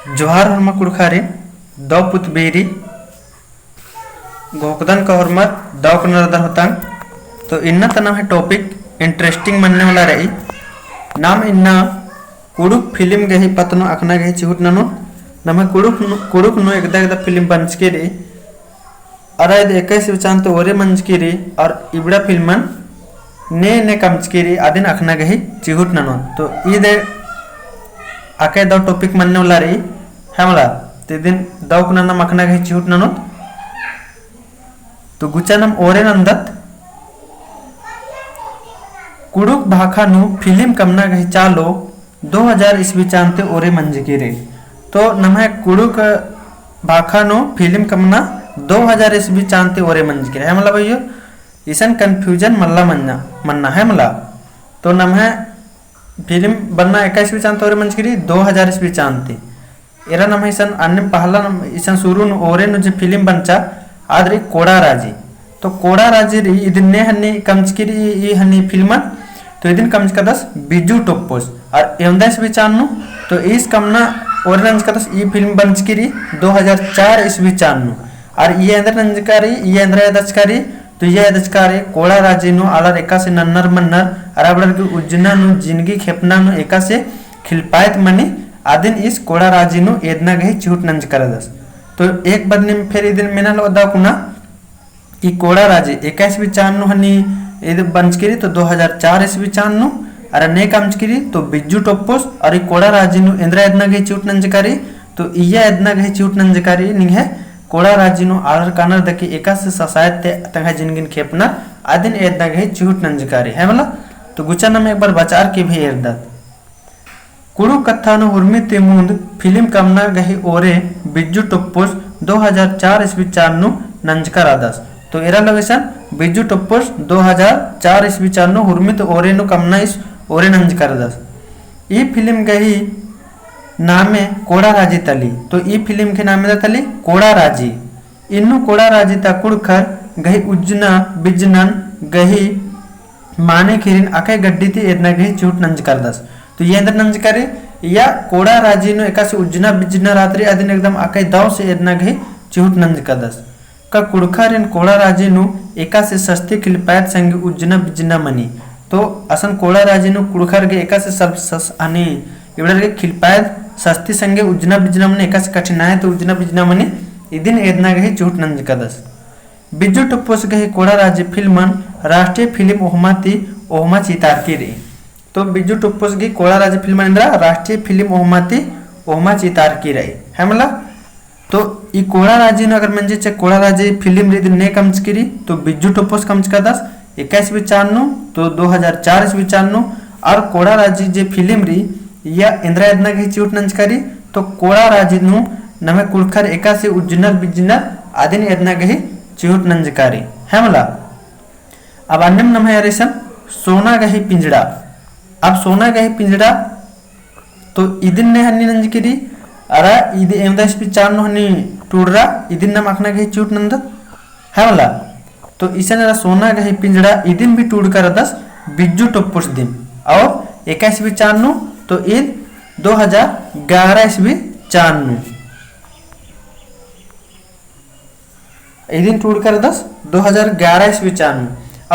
जोहार हरमा कुड़खारे दौ पुतबेरी गोकदन का हरमत दौ कनरदर होतांग। तो इन्ना तना है टॉपिक इंटरेस्टिंग मनने वाला रही नाम इन्ना कुड़ुक फिल्म गही पतनो अखना गही चिहुट ननो नम कुड़ुक नो एकदा फिल्म पंचकेरी अरा इद 21 विचांत ओरे मंचकेरी और इबड़ा फिल्मन ने कमचकेरी आदिन अखना गही चिहुट ननो। तो इदे आके दो टॉपिक मनने वाला रही है मला ते दिन दौ कुना मखना गही चिहुट ननो। तो गुचानम ओरे नंदत कुड़ुक भाखानु फिल्म कमना गही चालो 2000 ईस्वी चांते ओरे मंजकीरे। तो नमः कुड़ुक भाखानु फिल्म कमना 2000 ईस्वी चांते ओरे मंजकीरे है मला भैया इसन कंफ्यूजन मल्ला मन्ना है मला। तो नमः फिल्म बनना 21 चांते ओरे मंजकीरी 2000 ईस्वी चांते एरा नमः इसन अन्य पहला इसन शुरू ओरे नु जो फिल्म बनचा आद्री कोड़ा राजी। तो कोड़ा राजी री इदिन्ने हन्नी कमचकिरी ई हन्नी फिल्म तो इदिन कमच कदस बिजू टोप्पोस और 19 विचान्नु तो इस कमना ओरेंज कदस ई फिल्म बनचकिरी 2004 ईस्वी चान्नु और ये अंदर नंजकारी ये अंदर दचकारी तो ये दचकारी कोड़ा राजी नु आलर एका से नन्नर मन्नर अराबड़र की उज्जना नु जिंदगी खेपना नु एका से खिलपायत मनी आदिन इस कोड़ा राजी नु एदना गही चिहुट नंज करदस। तो एक बदनी फिर इदिन मिनल ओदा कुना कि कोड़ा राजी 21 विचान्नु हनी इद बंचकिरी तो 2004 ईस्वी चान्नु अरे ने कामचकिरी तो बिज्जू टोप्पोस और कोड़ा राजी नु इंद्रा एदना गही चिहुट नंजकारी। तो इया एदना गही चिहुट नंजकारी निंग है कोड़ा राजी नु आलर कानर दकी एका से ससायत ते तंगा जिनगिन खेपना आदिन एदना गही चिहुट नंजकारी है मला। तो गुचाना में एक बार बचार की भी एरदत कुड़ु कथानु हुर्मी तेमुंद फिल्म कमना गही ओरे बिज्जू टोप्पोस 2004 ईस्वी चान्नु नंजकर आदस। तो एरा लवेसन बिज्जू टोप्पोस 2004 ईस्वी चान्नु हुर्मी तो ओरे नु कमना इस ओरे नंजकर आदस। ई फिल्म गही नामे कोड़ा राजी तली। तो ई फिल्म के नामे तली कोड़ा राजी इन्नु कोड़ा राजी ता कुड़खर गही उज्जना बिजनन गही माने खिरिन आके गड्डी थी एदना गही चिहुट नंजकर आदस। तो ये अंदर नंजकारी या कोड़ा राजी नु एका से उज्जना बिजना रात्रि आदिन एकदम आके दाव से एदना गही चिहुट नंजकदस का कुड़खर इन कोड़ा राजी नु एका से सस्ती खिलपायत संगे उज्जना बिजना मनी। तो असन कोड़ा राजी नु कुड़खर के एका से अनि इबड़र के खिलपायत सस्ती संगे उज्जना बिजना मनी एका से कठिनाई तो उज्जना बिजना मनी इदिन एदना गही चिहुट नंजकदस। बिज्जू टोप्पोस गही कोड़ा राजी फिल्मन राष्ट्रीय फिल्म ओहमा चितार की रही। तो बिज्जू टोप्पोस की कोड़ा राजी फिल्म इंद्रा राष्ट्रीय फिल्म ओहमा चितार की रही है मला। तो ई कोड़ा राजी ने अगर मंजे चे कोड़ा राजी फिल्म रीद ने कमचकिरी तो बिज्जू टोप्पोस कमचका 21 विचान्नु तो 2004 ईस्वी चान्नु और कोड़ा राजी जे फिल्म री या इंद्रा एदना गही चिहुट नंजकारी। तो कोड़ा राजी नु नमे कुड़खर एका से उज्जनर बिज्जनर आदिन एदना गही चिहुट नंजकारी है मला। अब अन्यम नम है रेशन सोना गही पिंजड़ा। अब सोना गही पिंजड़ा तो इदिन ने हन्नी नंजकिरी अरा इदि एमदास पिचार नो हन्नी टूडरा इदिन नम अखना गही चिहुट नंद है मला। तो इसे नरा सोना गही पिंजड़ा इदिन भी टूड कर दस बिज्जू टोप्पोस दिन और 21 ईस्वी चान्नु तो ईद 2011 ईस्वी चान्नु इदिन टूड कर दस 2011 ईस्वी चान्नु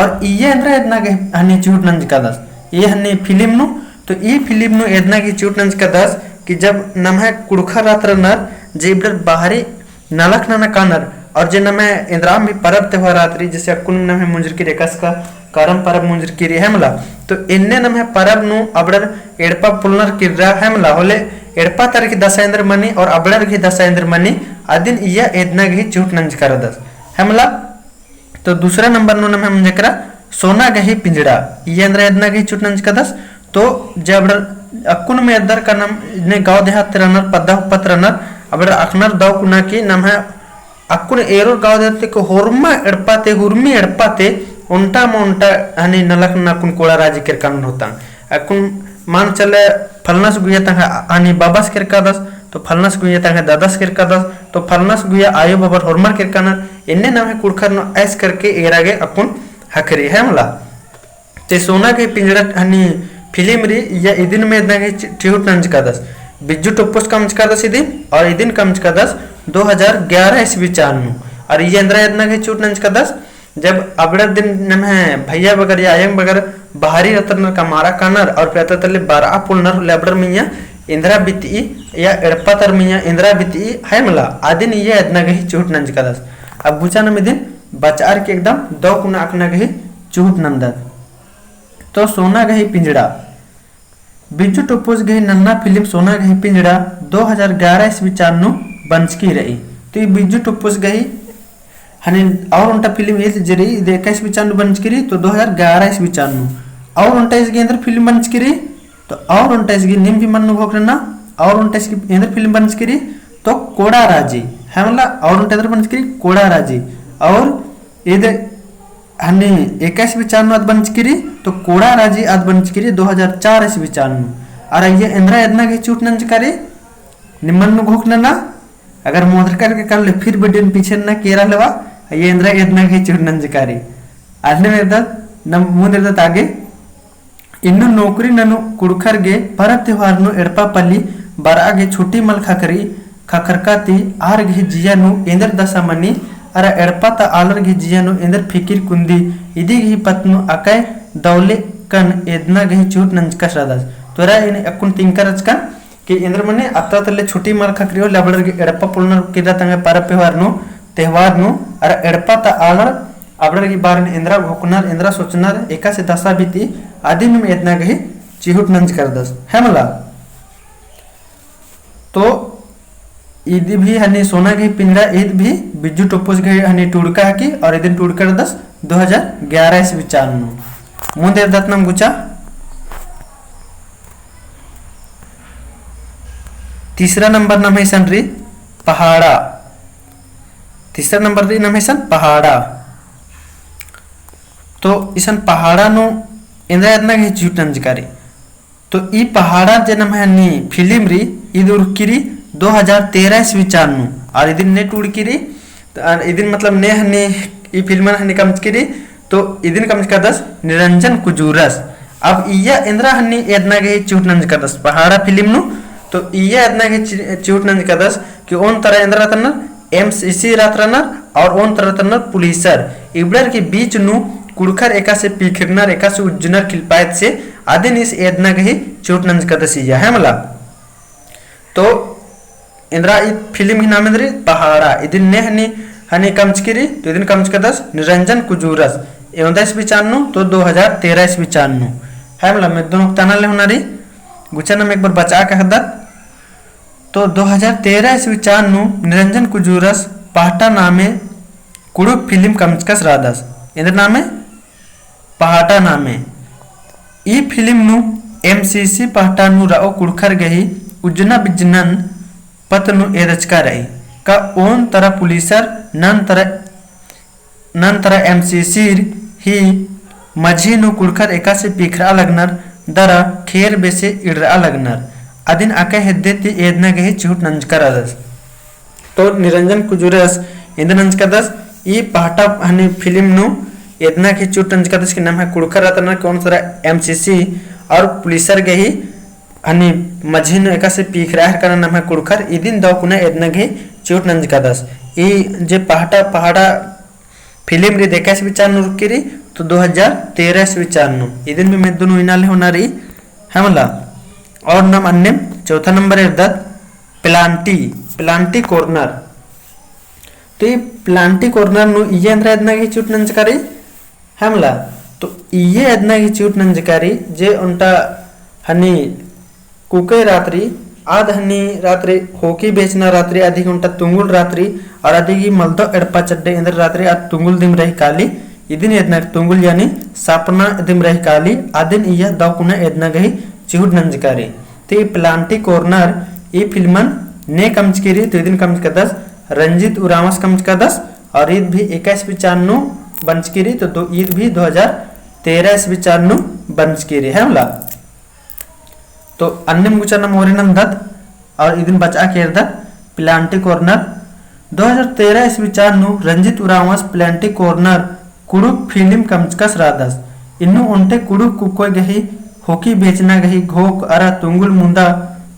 और ये अंदर इतना गही हन्नी चिहुट नंज का दस ये हन्नी फिल्म नु। तो ये फिल्म नु एदना की चिहुट नंज का दस कि जब नम है कुड़खर रात्र नर जेबलर बाहरी नलक ना कानर और जे नम है इंद्राम भी परब त्योहार रात्रि जैसे अकुन नम है मुंजर की रेकस का करम परब मुंजर की रे है मला। तो इन्ने नम है परब नु अबड़र एड़पा पुलनर किर्रा है मला होले एड़पा तर की दशाइंद्र मनी और अबड़र की दशाइंद्र मनी आदिन या एदना की चिहुट नंज कर दस है मला। तो दूसरा नंबर नु नम है मुंजे करा सोना गही पिंजड़ा ये अंदर एदना गही चिहुट नंज कदस। तो जब अकुन में अदर का नाम ने गांव देहात रनर पद्दा पत्रनर अब अखनर दाव कुना की नाम है अकुन एरो गांव देहात को होरमा एड़पाते हुर्मी एड़पाते उल्टा मोंटा हनी नलक नकुन कोड़ा राजी के कानून होता अकुन मान चले फलनस गुया तंगा हनी बाबास के कदस तो फलनस गुया तंगा दादास के कदस तो फलनस गुया आयो बाबर होरमर के कानर इन्ने नाम है कुड़खर नो ऐस करके एरागे अकुन हकरी है मला। ते सोना के पिंजड़ा हनी फिल्म री या इदिन में चिहुट नंज का दस बिज्जू टोप्पोस कमच कदस और इदिन कमच कदस 2011 ईस्वी चानु और ये इंद्रा यदना के चूट नंच कदस जब अगड़र दिन नमे भैया बगर या आयंग बगर बाहरी रतन कमारा कनर और प्रततले बारा पुलनर लेबडर मिया इंद्रा बिती या एड़पतर मिया इंद्रा बिती है मला आदिन ये यदना के चूट नंच कदस अब बुचा न मिदिन बचार के एकदम दो कुना अकना के चूट नंदत तो सोना गही पिंजड़ा बिज्जू टोप्पोस गही नन्ना फिल्म सोना गही पिंजड़ा 2011 ईस्वी चानु बंचकी रही तो ये बिज्जू टोप्पोस गही हने और उनका फिल्म ये जरी 21 ईस्वी चानु बंचकी तो 2011 ईस्वी चानु और उनका इसके अंदर फिल्म बंचकी रही तो और उनका इसकी निम भी मनु भोगना और उनका इसके अंदर फिल्म बंचकी तो कोड़ा राजी है मतलब और उनके अंदर बंचकी कोड़ा राजी और इधर हने 21 ईस्वी चानु अद बंचकी तो कोड़ा राजी अद बंचकी 2004 ईस्वी चानु और ये इंद्रा यदना के चूट नंच करे निम्न घोखना ना अगर मोदर करके कर ले फिर बिडिन पीछे ना केरा लेवा ये इंद्रा यदना के चूट नंच करे आदने में इधर नम मुंदर इधर आगे इन्नु नौकरी ननु कुड़खर गे परत त्योहार नु एड़पा पल्ली बरागे छुट्टी मल खाकरी खाकरकाती आर गे जियानु इंद्र दशा मनी अरा एड़पा ता आलर गे जियानु इंद्र फिकिर कुंदी इदी गे पत्नु अकय दौले कन एदना गे चूट नंचका श्रादस तोरा इन अकुन तिंकर का कि इंद्र मने अत्ता तले छुट्टी मार खकरियो लबड़र गे एड़पा पुलनर किदा तंगे पर त्योहार नु अरा एड़पा ता आलर अबड़र गे बारन इंद्रा भोकनर इंद्रा सोचनर एका से दशा बीती आदि में एदना गे चिहुट नंच कर दस है मला तो ईद भी हनी सोना के पिंजरा ईद भी बिज्जू टोप्पोस के हनी टुड़का की और इदिन टुड़कर 2011 ईस्वी चानु मुंदे दत्नम गुचा तीसरा नंबर नाम है सनरी पहाड़ा तीसरा नंबर री नाम है सन पहाड़ा तो इसन पहाड़ा नो इंद्रा यदना के चूट नंचकारी तो ई पहाड़ा जे नाम है हनी फिल्म री ईद उर्किरी 2013 ईस्वी चानु और इदिन ने टुड़किरी इदिन मतलब ने हनी ई फिल्म हनी कमचकिरी तो इदिन कमच कदस निरंजन कुजूरस अब इया इंद्रा हनी यदना के चूट नंच कदस पहाड़ा फिल्म नु तो इया यदना के चूट नंच कदस कि ओन तरह इंद्रा तन्नर एमसीसी रात्रनर और ओन तरह तन्नर पुलिसर इबड़र के बीच नु कुड़खर एका से पीखरनर एका से उज्जनर खिलपायत से आदिन इस यदना के चूट नंच कदस इया है मला तो इंद्रा ई फिल्म ही नाम इंद्री पहाड़ा इदिन ने हनी कमचकिरी तो इदिन कमच कदस निरंजन कुजूरस 19 ईस्वी चानु तो 2013 ईस्वी चानु है मला मैं दोनों तना ले होनारी गुचना में एक बार बचा के हदत तो 2013 ईस्वी चानु निरंजन कुजूरस पहाटा नामे कुड़ुक फिल्म कमचकस रादस इंद्र नामे पहाटा नामे ई फिल्म नु एमसीसी पहाटा नु राओ कुड़खर गही उज्जना बिजनन पतनु एरचका रही का ओन तरह पुलिसर नन तरह एमसीसी ही मझी नु कुड़खर एका से पीखरा लगनर दरा खेर बेसे इड़रा लगनर अदिन आके हेद्देती एदना गही चूट नंचकर अदस तो निरंजन कुजूरस इंद्र नंचकदस ई पहाटा हनी फिल्म नु एदना की चूट नंचकदस के नाम है कुड़खर रतन कौन तरह एमसीसी और पुलिसर गही हनी मझी नु एका से पीखरा है नाम है कुड़खर इदिन दो कुना एदना गही चूट नंचकदस ई जे पहाड़ा फिल्म री देखा ईस्वी चानु रुकिरी तो 2013 ईस्वी चानु इदिन भी मैं दोनों इनाले होना रही है मला और नाम अन्य चौथा नंबर इर्दत प्लांटी कॉर्नर तो ये प्लांटी कॉर्नर नु ये अंदर यदना की चूट नंचकारी है मला तो ये यदना की चूट नंचकारी जे उनटा हनी कुके रात्रि आध हनी रात्रि होकी बेचना रात्रि अधिक उनटा तुंगुल रात्रि और अधिक मलदो एड़पा चड्डे इंद्र रात्रि आ तुंगुल दिम रही काली इदिन यदना तुंगुल यानी सापना दिम रही काली आदिन इया दाकुना यदना गही चिहुड नंजकारी तो ये प्लांटी कॉर्नर ये फिल्मन ने कमचकिरी तो इदिन कमच कदस रंजित उरामस कमच कदस और ईद भी 21 ईस्वी चानु बंचकिरी तो ईद भी 2013 ईस्वी चानु बंचकिरी है मला तो अन्य मुचना मोरिनम दत और इदिन बचा के दत प्लांटी कॉर्नर 2013 ईस्वी चानु रंजित उरामस प्लांटी कॉर्नर कुड़ुक फिल्म कमचकस रादस इन्नु उन्टे कुड़ुक कुको गही होकी बेचना गही घोक अरा तुंगुल मुंदा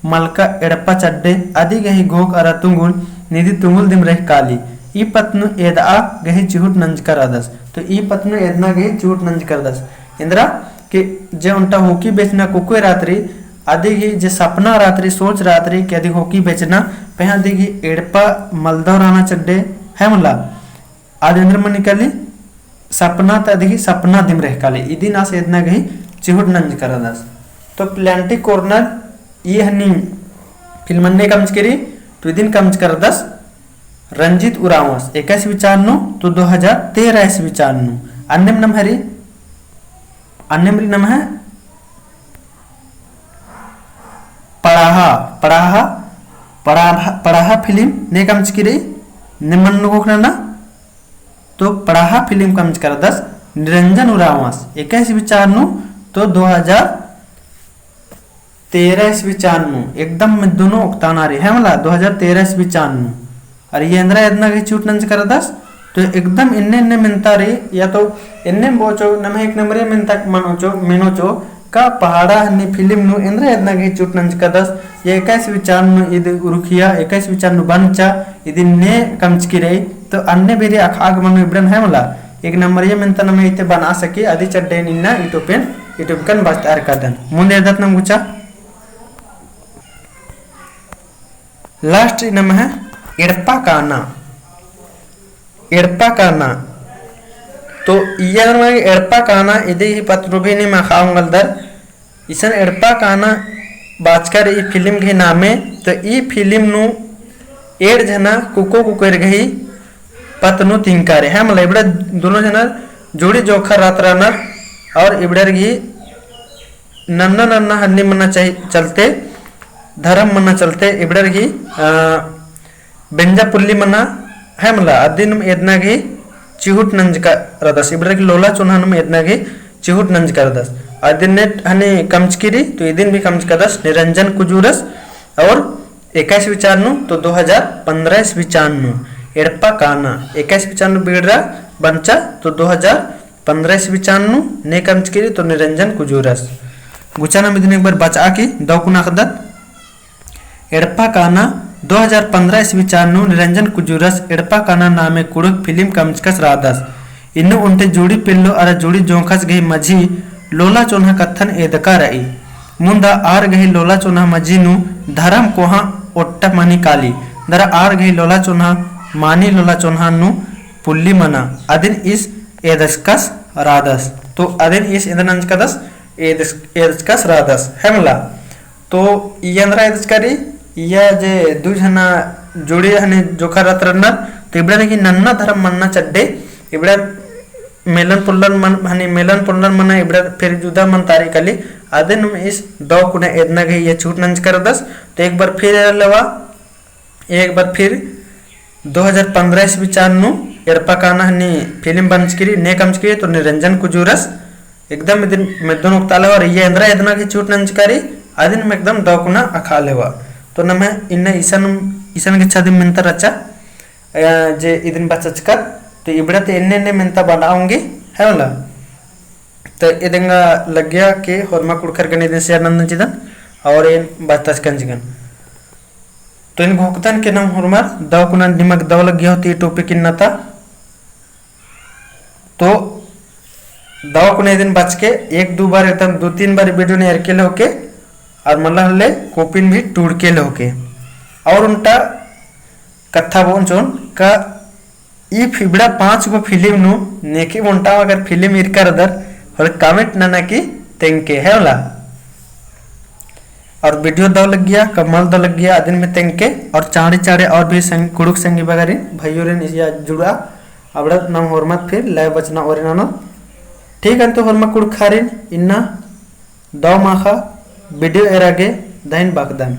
मलका एड़प्पा चड्डे अदि गही गोक अरा तुंगुल निधि तुंगुल दिम रह काली ई पत्नु एदा गही चिहुट नंज कर अदस। तो ई पत्नु एदना गही चिहुट नंज कर दस इंद्रा कि जे उनटा होकी बेचना कुकुए रात्रि आदि जे सपना रात्रि सोच रात्रि के अधिक होकी बेचना पहन दिगी एड़पा मलदव राना चड्डे है मुला आदेंद्र मन निकली सपना तदिगी सपना दिम रह काली इदी ना से इतना गही चिहुट नंज कर दस। तो प्लांटी कॉर्नर ये हनी फिल्मन्ने कमज करी तो इदिन कमज कर दस रंजित उरावस 21 विचारनु तो 2013 विचारनु अन्यम नम हरी अन्यम नम है पढ़ाहा पढ़ाहा पढ़ाहा पढ़ाहा फिल्म ने कमज करी निमन ना तो पढ़ाहा फिल्म कमज कर दस निरंजन उरावस 21 विचारनु तो 2013 विचारनु एकदम में दोनों उक्तान आ रही है मला 2013 विचारनु और ये अंदर इतना की चूट नंज कर दस तो एकदम इन्ने इन्ने मिनता रही या तो इन्ने बोचो नम एक नंबर मिनता मनोचो मिनोचो का पहाड़ा हन्नी फिल्म नु इंद्र इतना की चूट नंज कर दस ये 21 विचारनु इद उरुखिया 21 विचारनु बनचा इद ने कमच की रही तो अन्य बेरे अखाग मन इब्रन है मला एक नंबर ये मिनता नम इते बना सकी अदि चड्डे निन्ना इटोपेन इटोपकन बस्तार कदन मुंदे दत नम गुचा लास्ट नम है एड़प्पा काना तो इयर एड़प्पा काना इदे ही पत्रुभी ने मखाऊंगल दर इसन एड़प्पा काना बाचकर ई फिल्म के नामे तो ई फिल्म नु एड़ जना कुको कुकर गही पतनु तिंकारे है मतलब इबड़े दोनों जना जोड़ी जोखा रात राना और इबड़र घी नन्ना नन्ना हन्नी मना चाहिए चलते धर्म मना चलते इबड़र घी बेंजा पुल्ली मना है मला अदिन एदना घी चिहुट नंज का रदस इबड़र की लोला चुनहन में एदना घी चिहुट नंज कर दस अदिन ने हने कमचकिरी तो इदिन भी कमच कर दस निरंजन कुजूरस और 21 विचारनु तो 2015 विचारनु एड़प्पा काना 21 विचारनु बिगड़ा बंचा तो 2015 विचारनु ने कमचकिरी तो निरंजन कुजूरस गुचाना में दिन एक बार बचा की दौकुना खदत एड़प्पा काना 2015 विचारनु निरंजन कुजूरस एड़प्पा काना नामे कुड़क फिल्म कमचकस रादस इन्नु उन्टे जोड़ी पिल्लो अर जोड़ी जोंखस गई मझी लोला चोन्हा कत्थन एदका रही मुंदा आर गई लोला चोन्हा मझीनु धरम कोहा ओट्टा मनी काली दर आर गई लोला चोन्हा मानी लोला चोन्हा नु पुल्ली मना अदिन इस एदस्कस रादस तो अदिन इस एदनंज कदस एदस्कस रादस हेमला तो यंद्रा एदस्करी या जे दुजना जोड़ी हने जोखा रत्रना तो इबड़ा की नन्ना धर्म मनना चड्डे इबड़ा मेलन पुल्लन मन हनी मेलन पुल्लन मना इबड़ा फिर जुदा मन तारी कली आदिन में इस दो कुने एदना गई ये छूट नंज कर दस तो एक बार फिर लवा एक बार फिर 2015 विचारनु एड़प्पा काना हनी फिल्म बनचकिरी ने कमचकिरी तो निरंजन कुजूरस एकदम इदिन में दोनों उक्ताले और ये अंदर एदना की छूट नंज करी आदिन में एकदम दो कुना अखा लेवा तो नम इन ईसन के छद मिनता रचा जे इदिन बचकर तो इबड़ा तो इन्ने इन्ने मिनता बनाऊंगी है वाला तो इदंगा लग गया कि होरमा कुड़कर गने दिन से आनंद चिदन और इन बातस कंजगन तो इन भुगतान के नाम होरमार दव कुना दिमाग दव लग गया होती टॉपिक इन नता तो दव कुने दिन बच के एक दो बार एकदम 2-3 बार वीडियो ने एरके होके और मल्लाहले कोपिन भी टूड़ के लोके और उनटा कथा बोन चोन का ई फिबड़ा 5 गो फिल्म नु नेकी उनटा अगर फिल्म इरकर दर और कमेंट ना की तेंके है वाला और वीडियो दो लग गया कमाल दो लग गया दिन में तेंके और चाड़े चाड़े और भी संग कुड़ुक संगी बगारी भाइयों रे निया जुड़ा अबड़ा नाम होरमत फिर लाइव बचना और ना ठीक है तो होरमा कुड़ खारिन इन्ना दो माखा वीडियो एरागे दाइन बागदान।